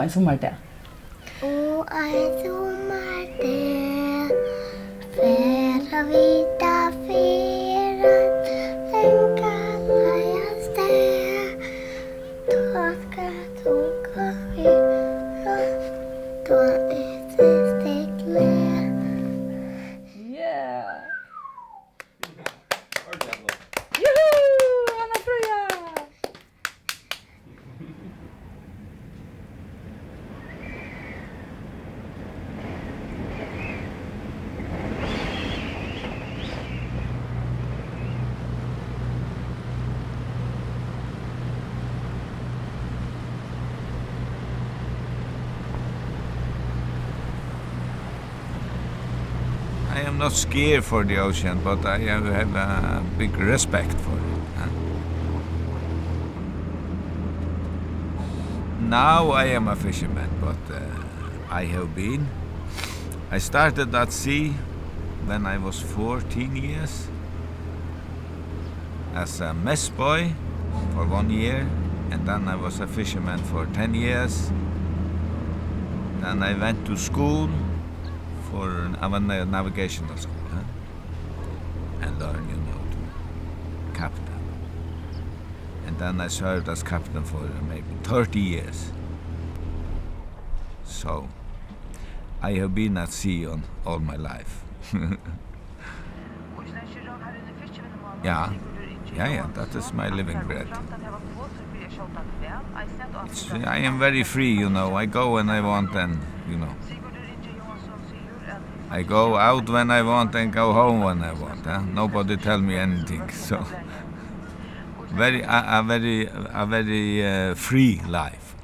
Og en sommerdag. Og en sommerdag, færa vita fyran, den kallar jag sted. Då ska du gå vidare, då är det steglet. Yeah! Juhu! Anna Frøya! I am not scared for the ocean, but I have a big respect for it. Now I am a fisherman, but I have been. I started at sea when I was 14 years as a mess boy for 1 year, and then I was a fisherman for 10 years. Then I went to school for a navigational school, and learn, to captain. And then I served as captain for maybe 30 years. So I have been at sea all my life. Yeah, that is my living bread. I am very free, I go when I want and, I go out when I want and go home when I want. Nobody tell me anything. So, a very free life.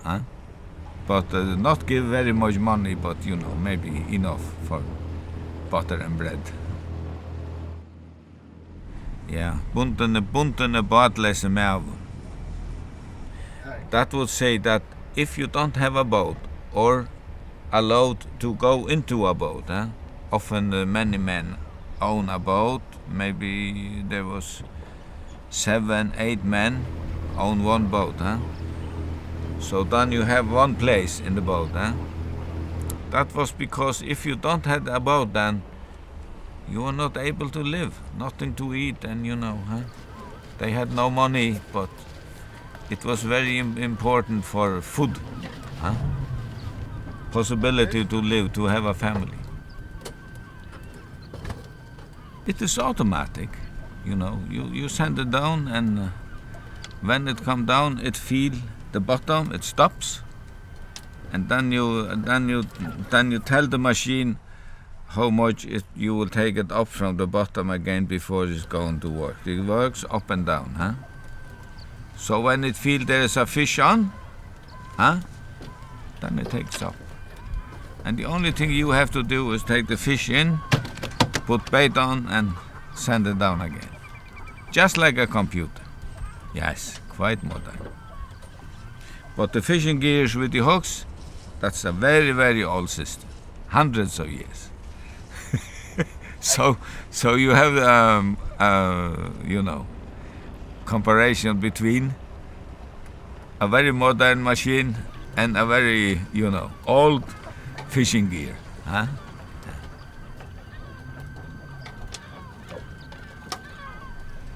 But not give very much money, but maybe enough for butter and bread. Yeah, bundne båtløse maður. That would say that if you don't have a boat or allowed to go into a boat, often many men own a boat. Maybe there was 7, 8 men own one boat. So then you have one place in the boat. That was because if you don't have a boat, then you are not able to live, nothing to eat, and they had no money, but it was very important for food, possibility to live, to have a family. It is automatic, you send it down, and when it come down, it feel the bottom, it stops, and then you tell the machine how much you will take it up from the bottom again before it's going to work. It works up and down, So when it feels there is a fish on, then it takes up. And the only thing you have to do is take the fish in, put bait on, and send it down again. Just like a computer. Yes, quite modern. But the fishing gears with the hooks, that's a very, very old system. Hundreds of years. So you have, comparison between a very modern machine and a very, old fishing gear.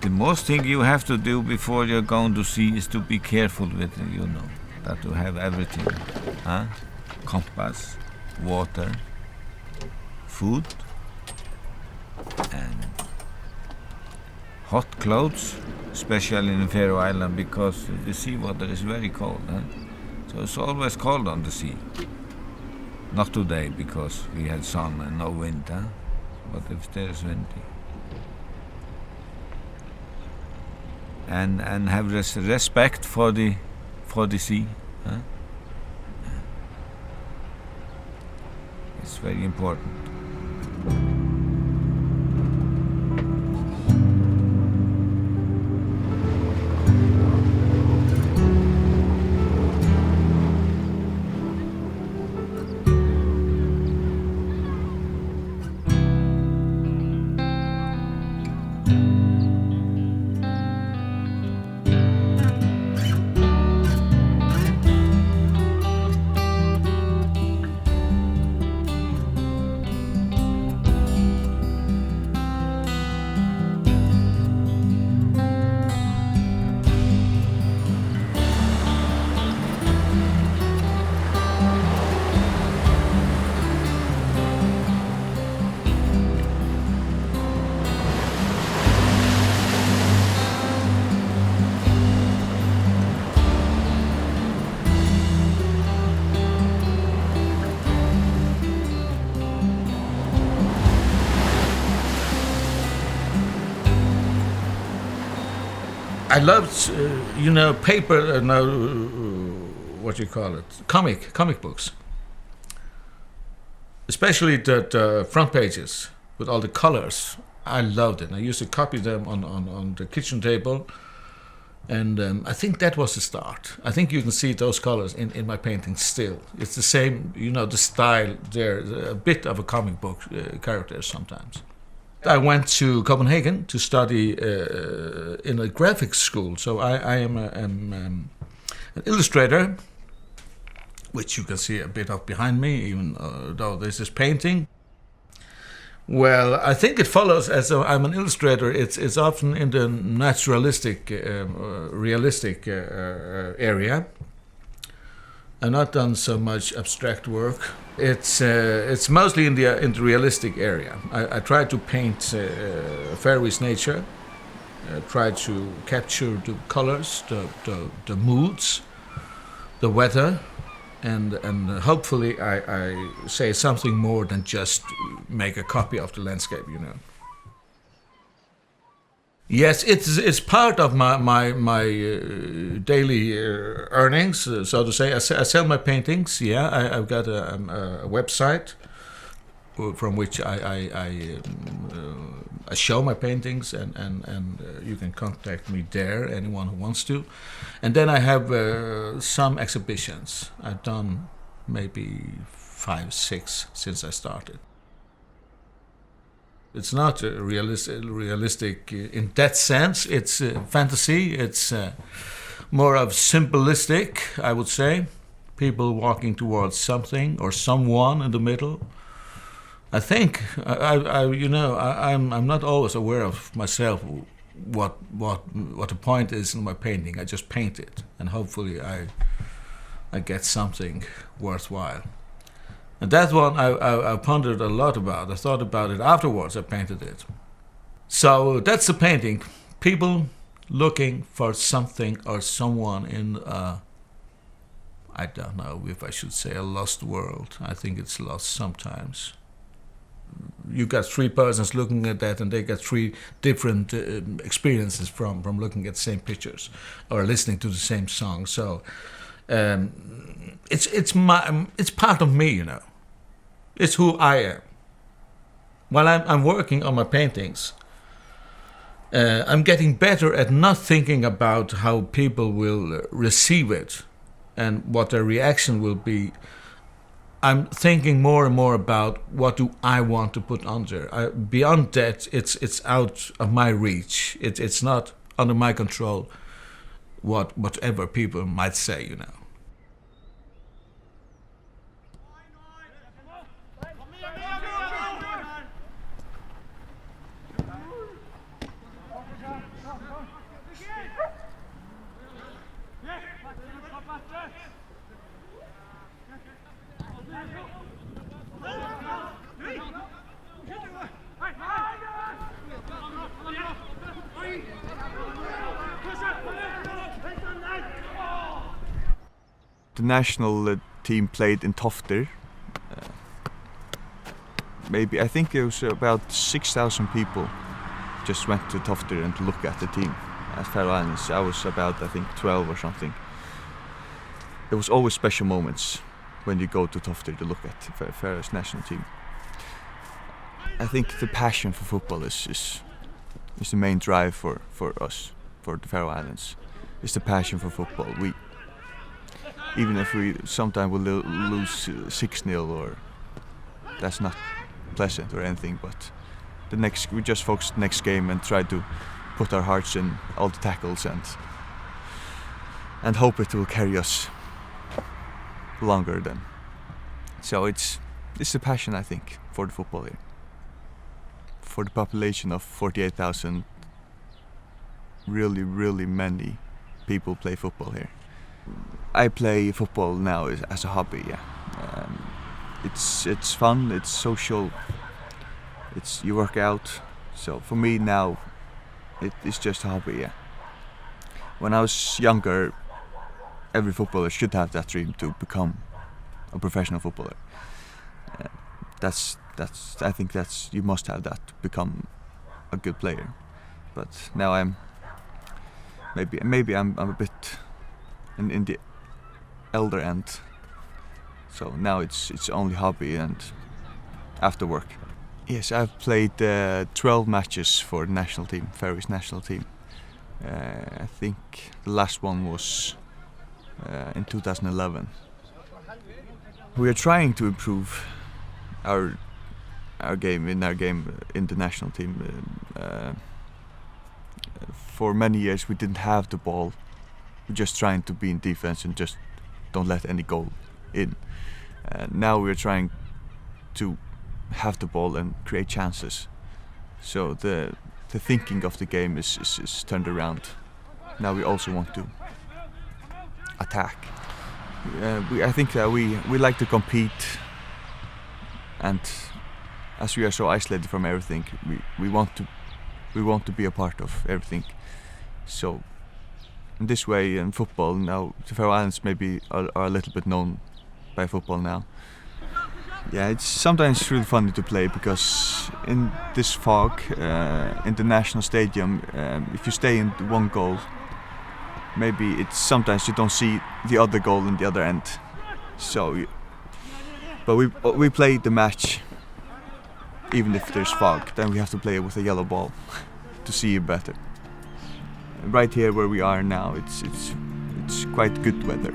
The most thing you have to do before you're going to sea is to be careful with, that you have everything. Compass, water, food, and hot clothes, especially in Faroe Island, because the seawater is very cold. So it's always cold on the sea. Not today, because we had sun and no wind. But if there's windy. And have respect for the sea. It's very important. I loved, paper, what you call it, comic books. Especially the front pages with all the colors. I loved it. I used to copy them on the kitchen table. And I think that was the start. I think you can see those colors in my paintings still. It's the same, the style there, a bit of a comic book character sometimes. I went to Copenhagen to study in a graphics school. So I am an illustrator, which you can see a bit of behind me, even though this is painting. Well, I think it follows as I'm an illustrator. It's often in the naturalistic, realistic area. I've not done so much abstract work. It's mostly in the realistic area. I try to paint Faroese nature. Try to capture the colors, the moods, the weather. And hopefully I say something more than just make a copy of the landscape, Yes, it's part of my daily earnings, so to say. I sell my paintings. Yeah, I've got a website from which I show my paintings, and you can contact me there, anyone who wants to. And then I have some exhibitions. I've done maybe 5, 6 since I started. It's not realistic in that sense. It's fantasy. It's more of symbolistic, I would say. People walking towards something or someone in the middle. I think I'm not always aware of myself what the point is in my painting. I just paint it, and hopefully I get something worthwhile. And that one I pondered a lot about. I thought about it afterwards. I painted it. So that's the painting. People looking for something or someone in I don't know if I should say a lost world. I think it's lost sometimes. You got 3 persons looking at that, and they get 3 different experiences from looking at the same pictures or listening to the same song. So it's part of me, It's who I am. While I'm working on my paintings, I'm getting better at not thinking about how people will receive it and what their reaction will be. I'm thinking more and more about what do I want to put on there. Beyond that, it's out of my reach. It's not under my control. Whatever people might say, The national team played in Toftir. I think it was about 6,000 people just went to Toftir and to look at the team at Faroe Islands. I was about, I think, 12 or something. There was always special moments when you go to Toftir to look at Faroe's national team. I think the passion for football is the main drive for us, for the Faroe Islands. It's the passion for football. Even if we sometimes will lose 6-0, or that's not pleasant or anything, but we just focus the next game and try to put our hearts in all the tackles and hope it will carry us longer then. So it's the passion, I think, for the football here. For the population of 48,000, really, really many people play football here. I play football now as a hobby, yeah. It's fun, it's social, you work out. So for me now, it's just a hobby, yeah. When I was younger, every footballer should have that dream to become a professional footballer. I think you must have that to become a good player. But now I'm maybe I'm a bit in the elder end. So now it's only hobby and after work. Yes, I've played 12 matches for the national team, Faroese national team. I think the last one was in 2011. We are trying to improve our game in the national team. For many years we didn't have the ball. We're just trying to be in defense and just don't let any goal in. Now we're trying to have the ball and create chances. So the thinking of the game is turned around. Now we also want to attack. I think that we like to compete, and as we are so isolated from everything, we want to be a part of everything. So in this way, in football now, the Faroe Islands maybe are a little bit known by football now. Yeah, it's sometimes really funny to play because in this fog, in the national stadium, if you stay in one goal, maybe it's sometimes you don't see the other goal in the other end. So, but we play the match even if there's fog. Then we have to play it with a yellow ball to see it better. Right here where we are now, it's quite good weather.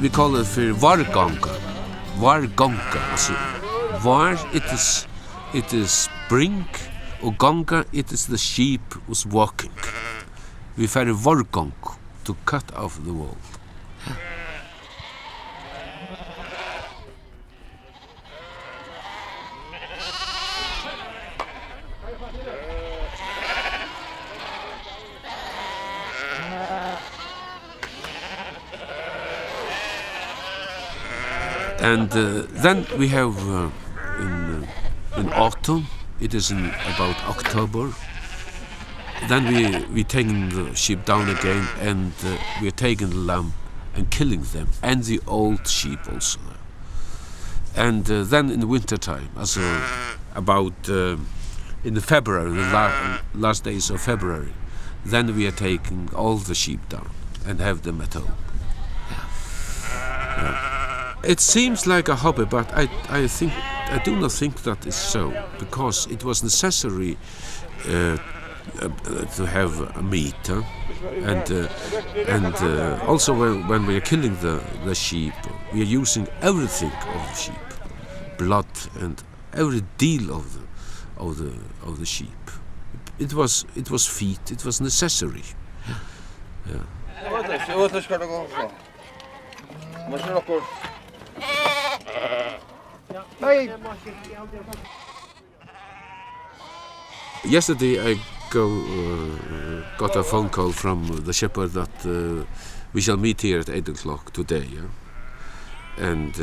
We call it for varganga. Varganga. Also, var it is spring, og ganga it is the sheep was walking. We fer vargang to cut off the wall. And then we have in autumn, it is in about October, then we taking the sheep down again and we are taking the lamb and killing them, and the old sheep also. And then in the winter time, also about in the February, the last days of February, then we are taking all the sheep down and have them at home. It seems like a hobby, but I do not think that is so, because it was necessary to have meat, and also when we are killing the sheep, we are using everything of the sheep, blood and every deal of the sheep. It was feed. It was necessary. Yeah. Yesterday I got a phone call from the shepherd that we shall meet here at 8 o'clock today. Yeah? And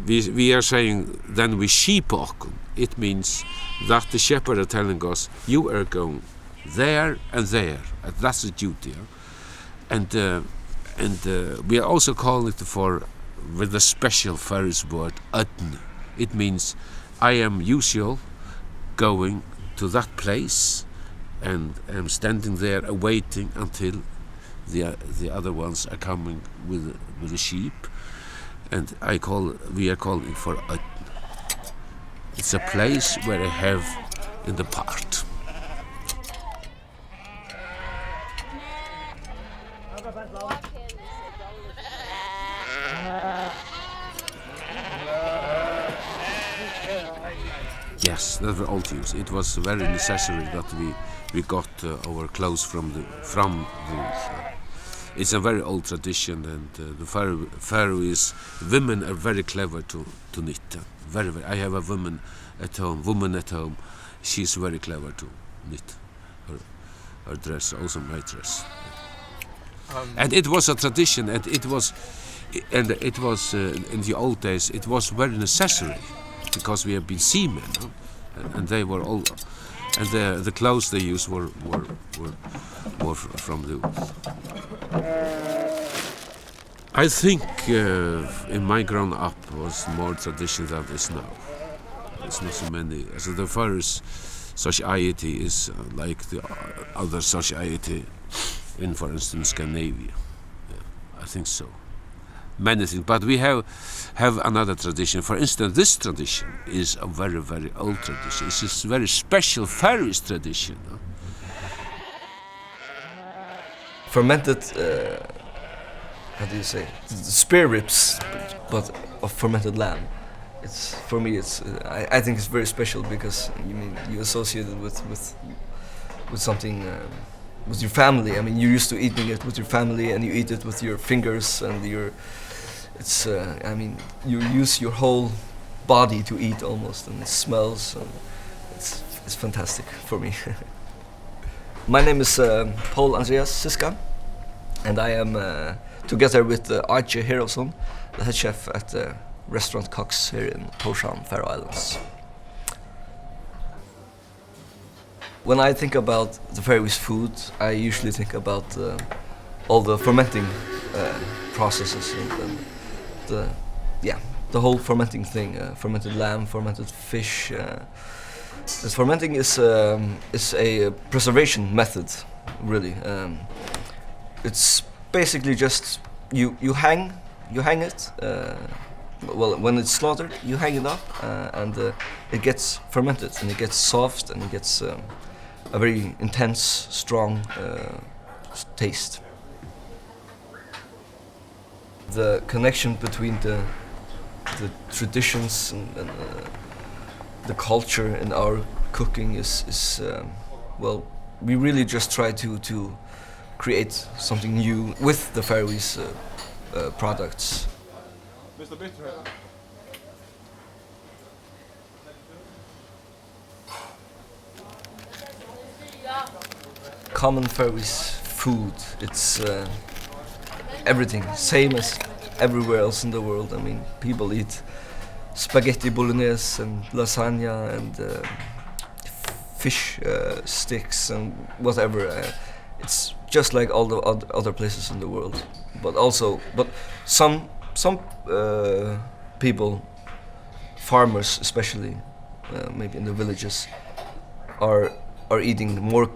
we are saying then we sheep okken. It means that the shepherd are telling us you are going there and there. And that's the duty. Yeah? And we are also calling it with a special Faroese word, ödn. It means I am usual going to that place and am standing there awaiting until the other ones are coming with the sheep, and we are calling for ödn. It's a place where I have in the part. Yes, that were old use. It was very necessary that we got our clothes from the It's a very old tradition, and the Faroese women are very clever to knit. Very. I have a woman at home. She's very clever to knit her dress, also my dress. And it was a tradition, and it was in the old days. It was very necessary because we have been seamen, and they were all, and the clothes they used were from the. I think in my grown up was more tradition than this now. There's not so many. So the Faroese society is like the other society in, for instance, Scandinavia. Yeah, I think so. Many things, but we have another tradition. For instance, this tradition is a very, very old tradition. It's a very special Faroese tradition. Fermented, how do you say, spare ribs, but of fermented lamb. It's for me. It's I think it's very special because you associate it with something. With your family. I mean, you're used to eating it with your family, and you eat it with your fingers and your. It's. You use your whole body to eat almost, and it smells. And it's fantastic for me. My name is Poul Andrías Ziska, and I am together with Eike Herason, the head chef at the restaurant Cox here in Tórshavn, Faroe Islands. When I think about the Faroese food, I usually think about all the fermenting processes and the whole fermenting thing. Fermented lamb, fermented fish. This fermenting is a preservation method, really. It's basically just you hang it. Well, when it's slaughtered, you hang it up, and it gets fermented, and it gets soft, and it gets a very intense, strong taste. The connection between the traditions and the culture in our cooking is well, we really just try to create something new with the Faroese products. Common Faroese food, it's everything, same as everywhere else in the world. I mean, people eat spaghetti bolognese and lasagna and fish sticks and whatever. It's just like all the other places in the world. But some people, farmers especially, maybe in the villages, are eating more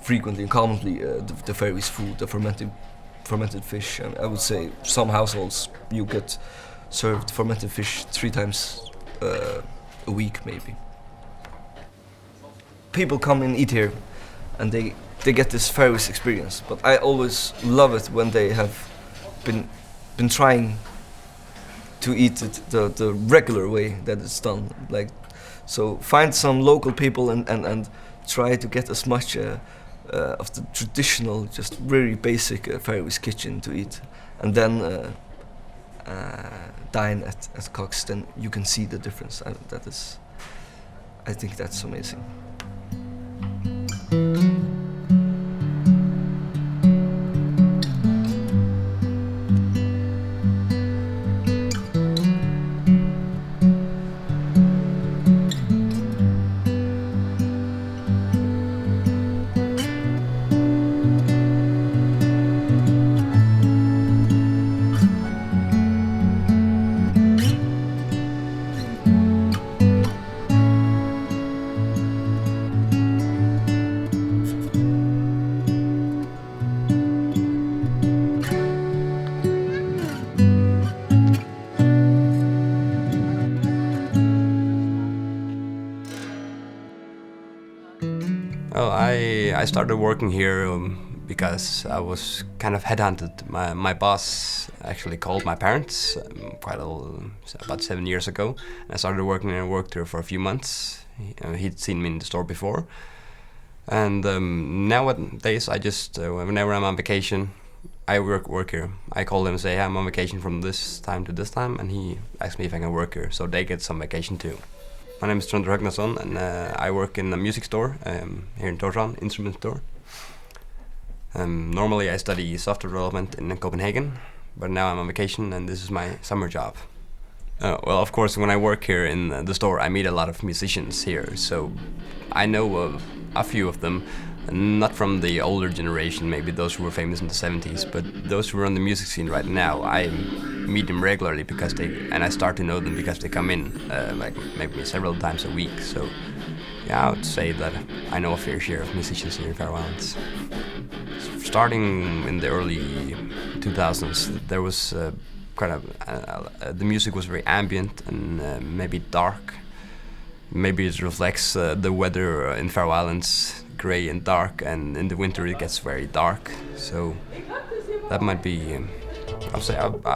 frequently and commonly the Faroese food, the fermented fish. And I would say some households you get served fermented fish 3 times a week maybe. People come and eat here and they get this Faroese experience, but I always love it when they have been trying to eat it the regular way that it's done. Like, so find some local people and try to get as much of the traditional, just very basic Faroese kitchen to eat, and then dine at Cox. Then you can see the difference. I think that's amazing. started working here because I was kind of headhunted. My boss actually called my parents about 7 years ago. And I started working and worked here for a few months. He'd seen me in the store before. And nowadays I just, whenever I'm on vacation, I work here. I call him and say, hey, I'm on vacation from this time to this time, and he asks me if I can work here, so they get some vacation too. My name is Tróndur Høgnason, and I work in a music store here in Tórshavn, instrument store. Normally I study software development in Copenhagen, but now I'm on vacation and this is my summer job. Well, of course, when I work here in the store, I meet a lot of musicians here, so I know a few of them. Not from the older generation, maybe those who were famous in the 70s, but those who are on the music scene right now, I meet them regularly and I start to know them because they come in like maybe several times a week. So yeah, I would say that I know a fair share of musicians here in Faroe Islands. Starting in the early 2000s, there was the music was very ambient and maybe dark. Maybe it reflects the weather in Faroe Islands, gray and dark, and in the winter it gets very dark. So that might be,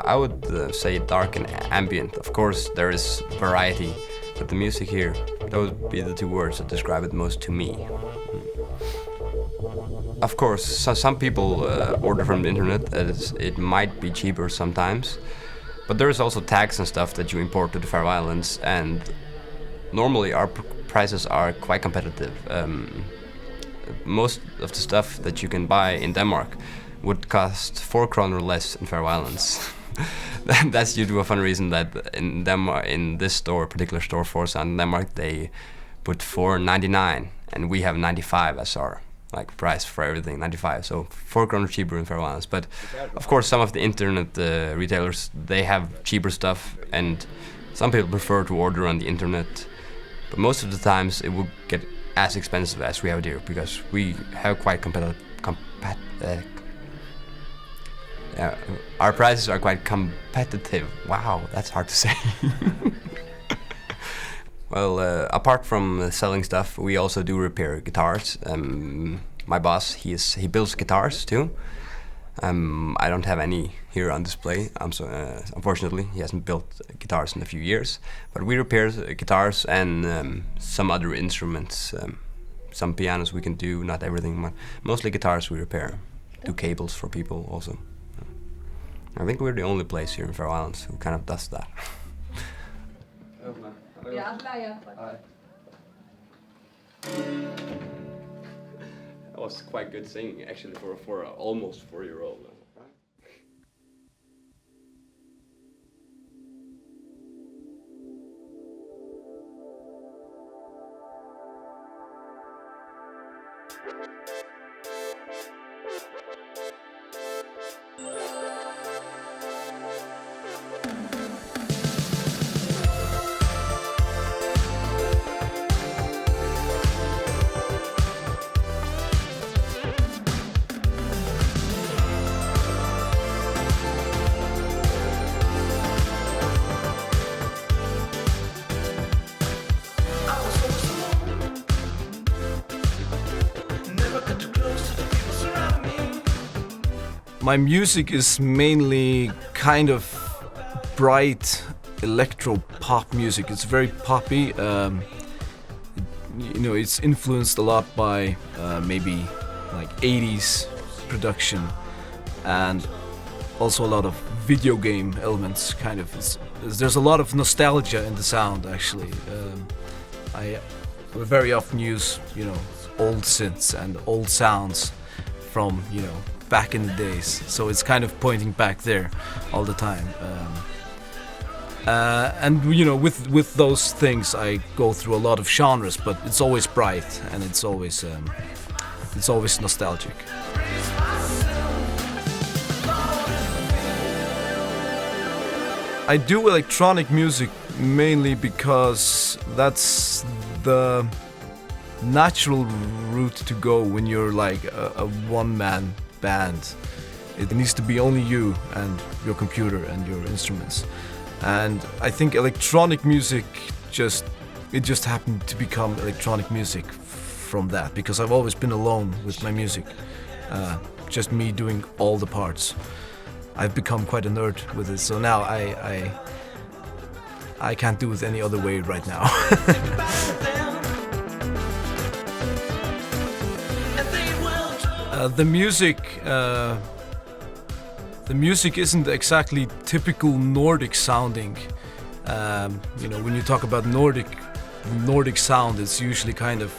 I would say dark and ambient. Of course, there is variety, but the music here, those would be the two words that describe it most to me. Of course, some people order from the internet, as it might be cheaper sometimes, but there is also tax and stuff that you import to the Faroe Islands, and normally our prices are quite competitive. Most of the stuff that you can buy in Denmark would cost 4 kroner less in Faroe Islands. That's due to a fun reason that in Denmark, in this store, particular store for us in Denmark, they put 4.99, and we have 95 as our price for everything, 95. So 4 kroner cheaper in Faroe Islands. But of course, some of the internet retailers, they have cheaper stuff, and some people prefer to order on the internet. But most of the times, it will get as expensive as we have it here, because we have quite our prices are quite competitive. Wow, that's hard to say. Well, apart from selling stuff, we also do repair guitars. My boss, he builds guitars too. I don't have any here on display. Unfortunately, he hasn't built guitars in a few years. But we repair guitars and some other instruments. Some pianos we can do, not everything, but mostly guitars we repair. Do cables for people also. I think we're the only place here in Faroe Islands who kind of does that. That was quite good singing, actually, for an almost 4-year-old. My music is mainly kind of bright electro pop music. It's very poppy. It's influenced a lot by maybe like 80s production, and also a lot of video game elements. Kind of, there's a lot of nostalgia in the sound. Actually, I very often use old synths and old sounds from back in the days, so it's kind of pointing back there all the time. And with those things, I go through a lot of genres, but it's always bright and it's always nostalgic. I do electronic music mainly because that's the natural route to go when you're like a one-man band. It needs to be only you and your computer and your instruments. And I think electronic music just happened to become electronic music from that because I've always been alone with my music, just me doing all the parts. I've become quite a nerd with it, so now I can't do it any other way right now. The music isn't exactly typical Nordic sounding. When you talk about Nordic sound, it's usually kind of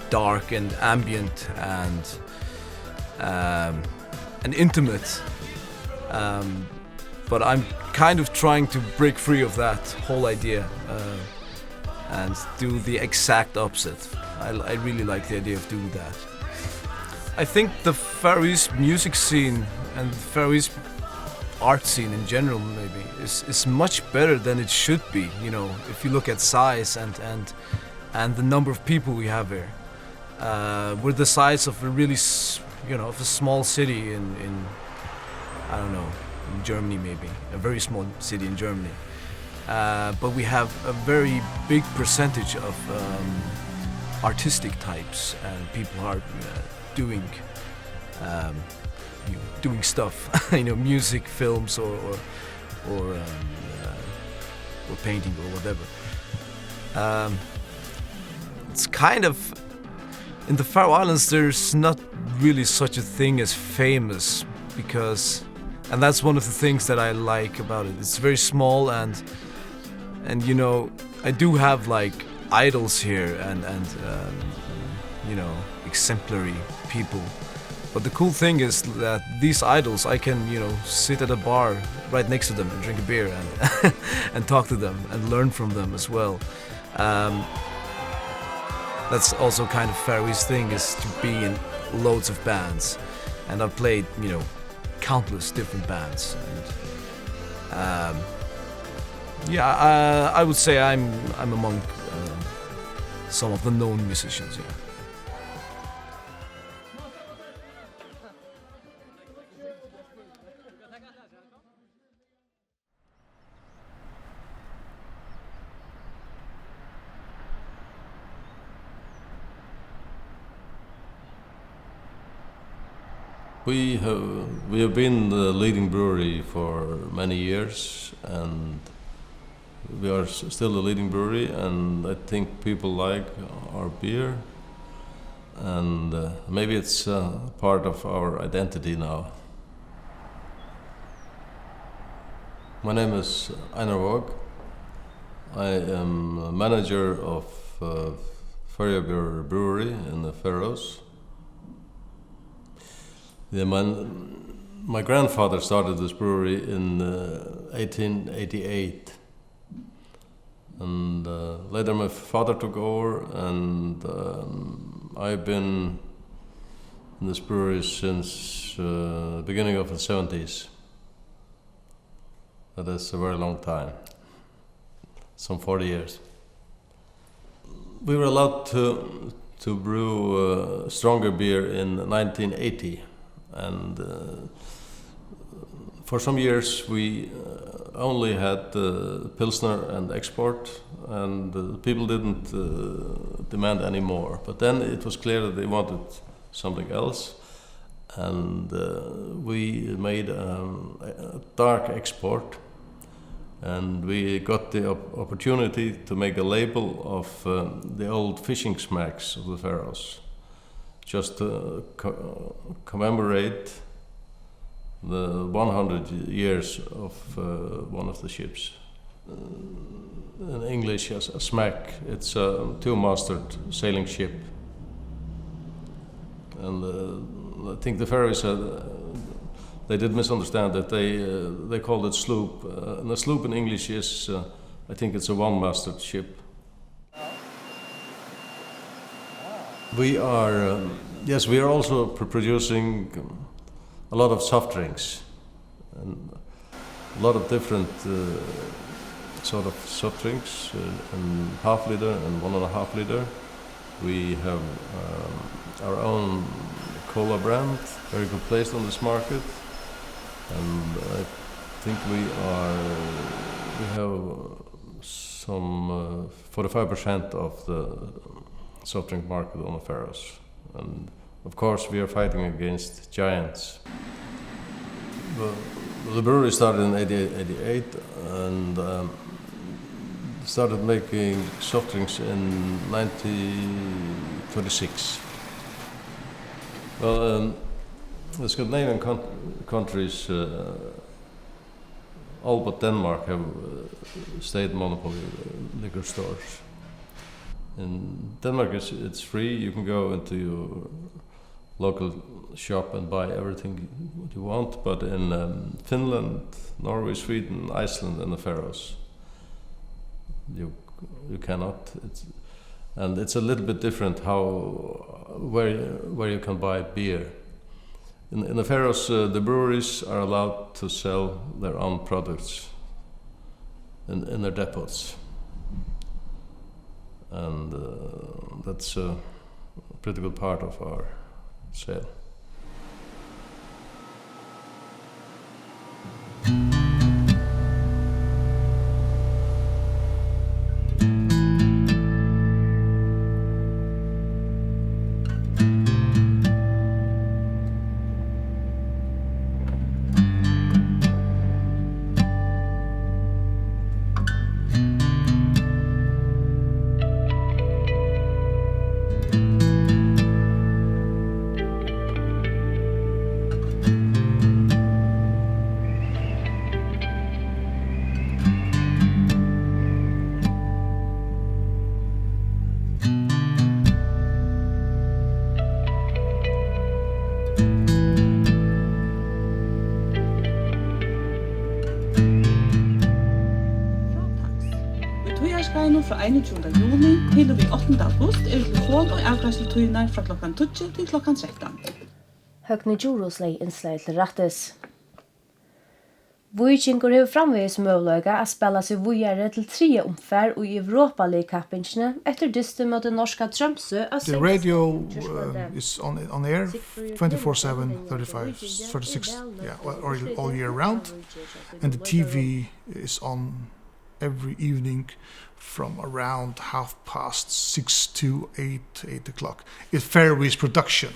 dark and ambient and intimate. But I'm kind of trying to break free of that whole idea and do the exact opposite. I really like the idea of doing that. I think the Faroese music scene and the Faroese art scene in general maybe is much better than it should be. If you look at size and the number of people we have here, we're the size of a really of a small city in I don't know, in Germany maybe, a very small city in Germany. But we have a very big percentage of artistic types and people who are doing stuff, music, films, or painting or whatever. It's kind of in the Faroe Islands. There's not really such a thing as famous and that's one of the things that I like about it. It's very small and I do have like idols here and exemplary people. But the cool thing is that these idols, I can, sit at a bar right next to them and drink a beer and and talk to them and learn from them as well. That's also kind of Faroese thing, is to be in loads of bands, and I've played, countless different bands. And, I would say I'm among some of the known musicians. Yeah. We have been the leading brewery for many years, and we are still the leading brewery, and I think people like our beer, and maybe it's part of our identity now. My name is Einar Waag. I am manager of Faroe Brewery in the Faroes. My grandfather started this brewery in 1888, and later my father took over, and I've been in this brewery since the beginning of the 70s. That is a very long time, some 40 years. We were allowed to brew stronger beer in 1980. And for some years we only had Pilsner and export, and people didn't demand any more. But then it was clear that they wanted something else, and we made a dark export, and we got the opportunity to make a label of the old fishing smacks of the Faroes, just to commemorate the 100 years of one of the ships. In English, a smack, it's a two-masted sailing ship. And I think the Faroes, they did misunderstand that they called it sloop. And a sloop in English is, I think it's a one-masted ship. We are, yes, we are also producing a lot of soft drinks and a lot of different sort of soft drinks, and half liter and 1.5 liter. We have our own cola brand, very good placed on this market, and I think we have some 45% of the soft drink market on the Faroes. And of course we are fighting against giants. The brewery started in 88 and started making soft drinks in 1926. Well, the Scandinavian countries, all but Denmark, have state monopoly liquor stores. In Denmark, it's free. You can go into your local shop and buy everything you want. But in Finland, Norway, Sweden, Iceland, and the Faroes, you cannot. It's a little bit different where you can buy beer. In the Faroes, the breweries are allowed to sell their own products in their depots. And that's a pretty good part of our sale. Fra 21. juni til og 8. august telefon og avgangstøynar fra klokkan 12 til klokkan 13. Høgni Djurosleg innslag til rattes. Vikingur hefur framvegis møguleika að spela seg vujare til 3 omfær og i Europa-league-kappingene etter dyste mot den norska Tromsø. The radio is on air 24/7, 36, all year round, and the TV is on every evening from around 6:30 to 8 o'clock. It varies production.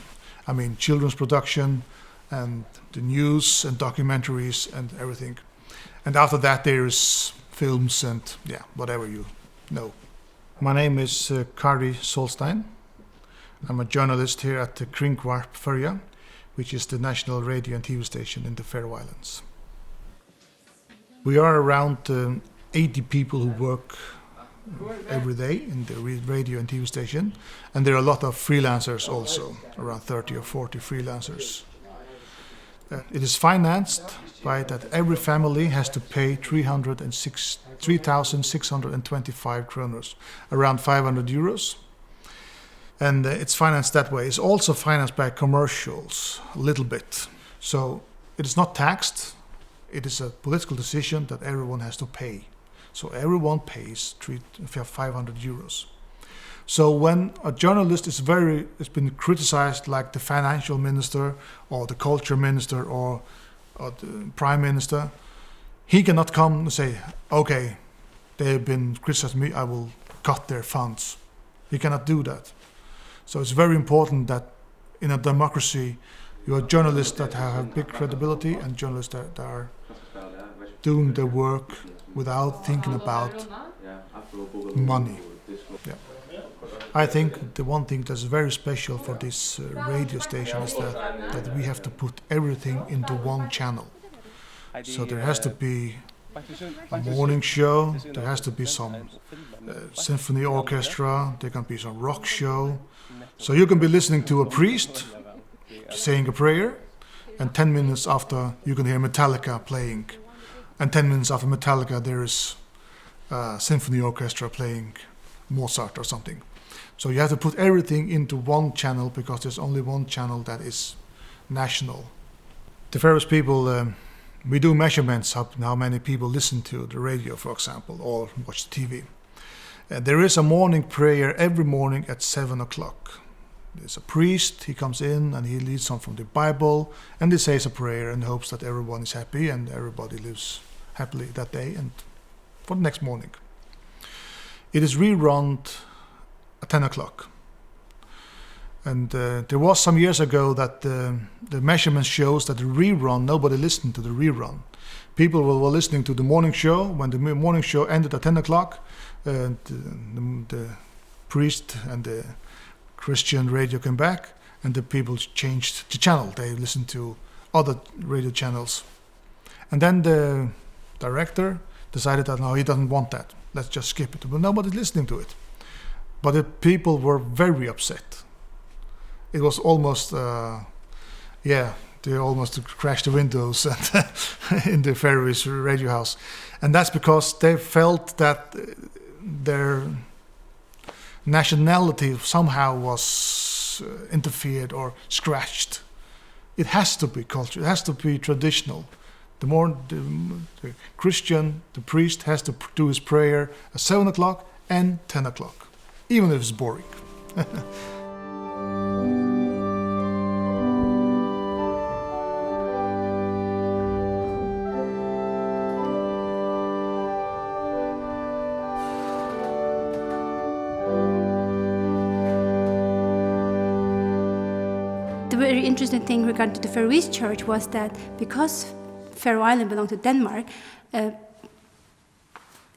I mean, children's production and the news and documentaries and everything. And after that there's films and whatever you know. My name is Kári Sólstein. I'm a journalist here at the Kringvarp Føroya, which is the national radio and TV station in the Faroe Islands. We are around 80 people who work every day in the radio and TV station, and there are a lot of freelancers also, around 30 or 40 freelancers. It is financed by that every family has to pay 3,625 kroners, around 500 euros. And it's financed that way. It's also financed by commercials, a little bit. So it is not taxed. It is a political decision that everyone has to pay. So everyone pays 500 euros. So when a journalist it's been criticized, like the financial minister or the culture minister or the prime minister, he cannot come and say, okay, they've been criticizing me, I will cut their funds. He cannot do that. So it's very important that in a democracy, you are journalists that have big credibility and journalists that are doing their work without thinking about money. Yeah. I think the one thing that's very special for this radio station is that we have to put everything into one channel. So there has to be a morning show, there has to be some symphony orchestra, there can be some rock show. So you can be listening to a priest saying a prayer, and 10 minutes after you can hear Metallica playing. And 10 minutes after Metallica there is a symphony orchestra playing Mozart or something. So you have to put everything into one channel because there's only one channel that is national. The Faroese people, we do measurements of how many people listen to the radio, for example, or watch TV. There is a morning prayer every morning at 7 o'clock. There's a priest, he comes in and he reads some from the Bible and he says a prayer and hopes that everyone is happy and everybody lives happily that day and for the next morning. It is rerun at 10 o'clock And there was some years ago that the measurement shows that the rerun, nobody listened to the rerun. People were listening to the morning show. When the morning show ended at 10 o'clock, the priest and the Christian radio came back, and the people changed the channel. They listened to other radio channels. And then the director decided that no, he doesn't want that. Let's just skip it. But nobody's listening to it. But the people were very upset. It was almost, they almost crashed the windows in the Faroese radio house. And that's because they felt that their nationality somehow was interfered or scratched. It has to be culture, it has to be traditional. The Christian, the priest has to do his prayer at 7 o'clock and 10 o'clock, even if it's boring. The very interesting thing regarding the Faroese church was that because Faroe Island belonged to Denmark,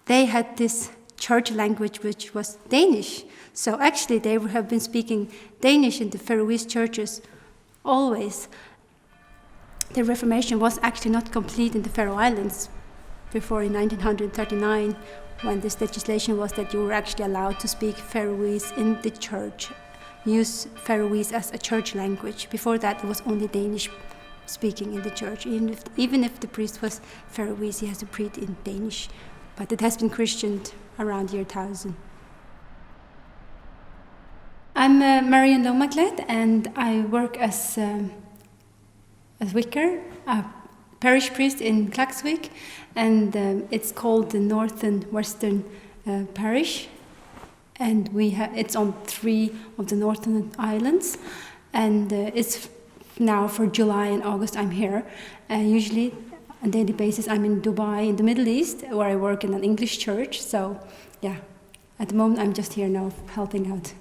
they had this church language which was Danish. So actually they have been speaking Danish in the Faroese churches always. The Reformation was actually not complete in the Faroe Islands before in 1939, when this legislation was that you were actually allowed to speak Faroese in the church, use Faroese as a church language. Before that it was only Danish speaking in the church. Even if the priest was Faroese, he has to preach in Danish. But it has been Christianed around year 1000. I'm Marjun Lómaklett, and I work as vicar, a parish priest in Klaksvík, and it's called the Northern Western Parish, and it's on 3 of the northern islands, and it's now for July and August I'm here. Usually on a daily basis I'm in Dubai in the Middle East, where I work in an English church. So yeah, at the moment I'm just here now helping out.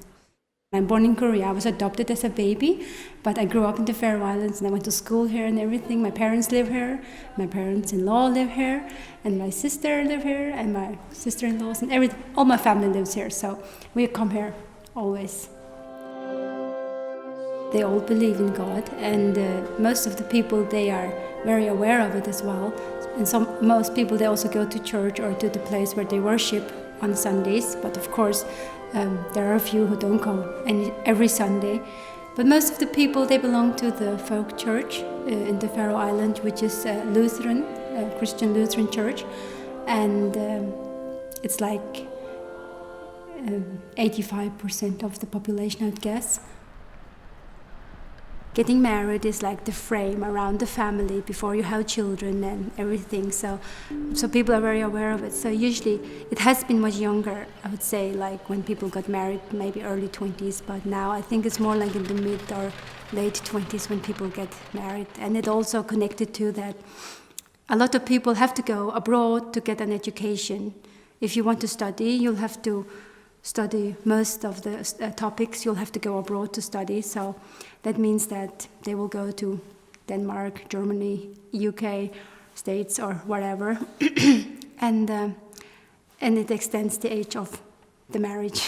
I'm born in Korea. I was adopted as a baby, but I grew up in the Faroe Islands and I went to school here and everything. My parents live here, my parents-in-law live here, and my sister live here, and my sister-in-laws, and all my family lives here. So we come here always. They all believe in God, and most of the people, they are very aware of it as well. And most people, they also go to church or to the place where they worship on Sundays. But of course, there are a few who don't go every Sunday. But most of the people, they belong to the folk church in the Faroe Island, which is Lutheran, Christian Lutheran church. And it's like 85% of the population, I'd guess. Getting married is like the frame around the family before you have children and everything. So people are very aware of it. So usually it has been much younger, I would say, like when people got married, maybe early 20s. But now I think it's more like in the mid or late 20s when people get married. And it also connected to that a lot of people have to go abroad to get an education. If you want to study, you'll have to study most of the topics. You'll have to go abroad to study. So that means that they will go to Denmark, Germany, UK, States, or whatever. And it extends the age of the marriage.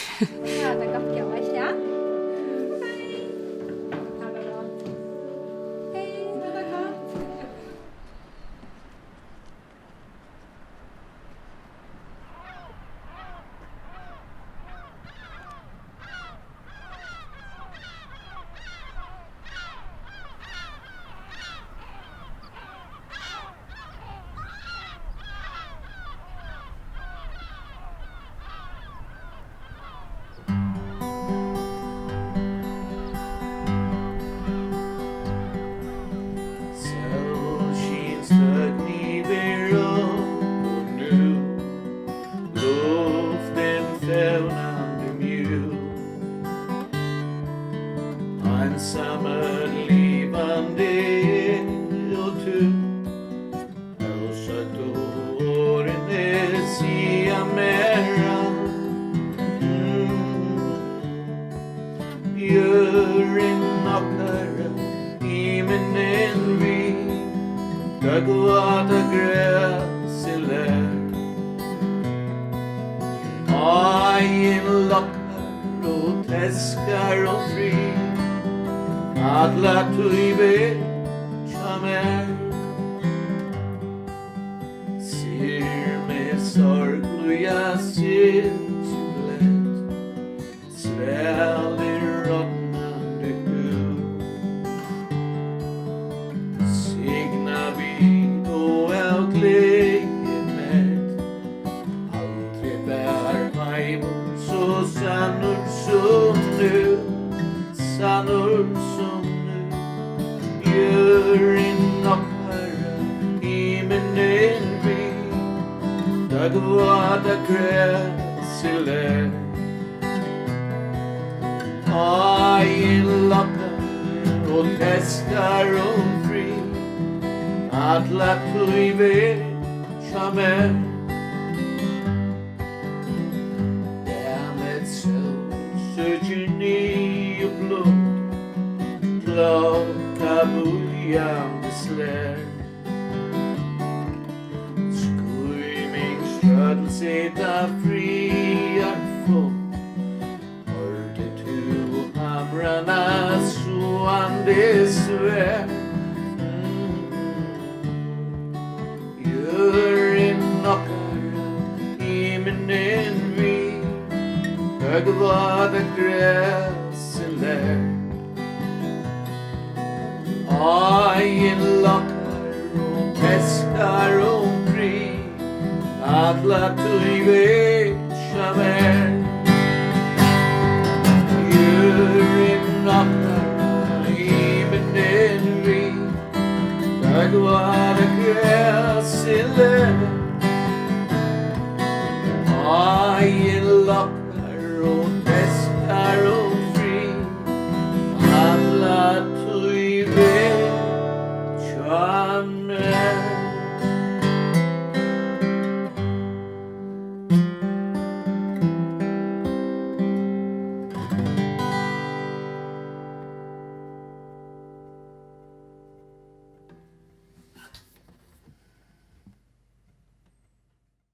You're Dögvata gräsile Ajen lockar och täskar och fri Alla tuive chamer Ser med sorgluja sintulet Sväljer rådnande hud Signa vid och outlegemet Aldrig bär mig mot så sannor som nu Sannor som nu Gör in okkara himinen vi Dögvata gräsile Ajen lockar och täskar och fri Alla tuive chamer Därmed söker ni och blod Klocka bujande slär Skujming sätta friar folk Hörde tu hamrarna slåande svärd Gör en okkara himinen vi Dögvata gräsile Ajen lockar och täskar och fri Alla tuive chamer Gör en okkara himinen vi Dögvata gräsile